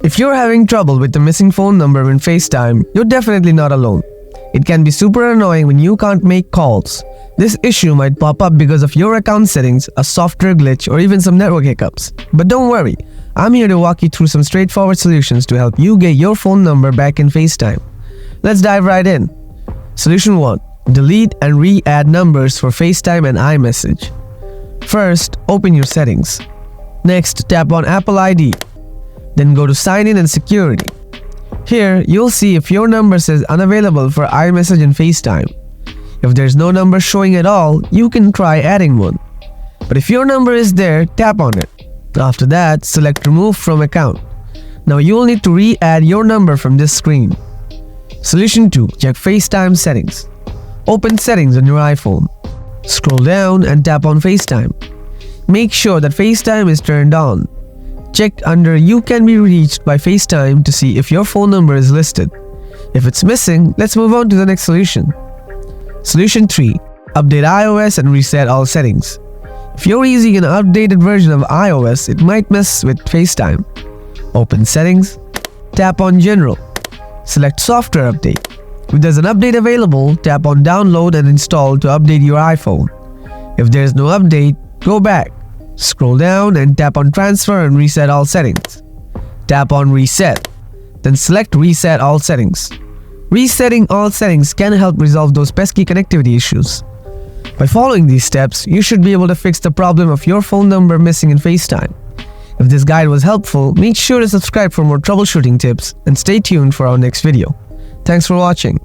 If you're having trouble with the missing phone number in FaceTime, you're definitely not alone. It can be super annoying when you can't make calls. This issue might pop up because of your account settings, a software glitch, or even some network hiccups. But don't worry, I'm here to walk you through some straightforward solutions to help you get your phone number back in FaceTime. Let's dive right in. Solution 1. Delete and re-add numbers for FaceTime and iMessage. First, open your settings. Next, tap on Apple ID. Then go to Sign In and Security. Here, you'll see if your number says unavailable for iMessage and FaceTime. If there's no number showing at all, you can try adding one. But if your number is there, tap on it. After that, select Remove from Account. Now you'll need to re-add your number from this screen. Solution 2. Check FaceTime settings. Open Settings on your iPhone. Scroll down and tap on FaceTime. Make sure that FaceTime is turned on. Check under You can be reached by FaceTime to see if your phone number is listed. If it's missing, let's move on to the next solution. Solution 3. Update iOS and reset all settings. If you're using an updated version of iOS, it might mess with FaceTime. Open Settings, tap on General. Select Software Update. If there's an update available, tap on Download and Install to update your iPhone. If there's no update, go back. Scroll down and tap on Transfer and reset all settings. Tap on Reset. Then select Reset all settings. Resetting all settings can help resolve those pesky connectivity issues. By following these steps, you should be able to fix the problem of your phone number missing in FaceTime. If this guide was helpful, make sure to subscribe for more troubleshooting tips and stay tuned for our next video. Thanks for watching.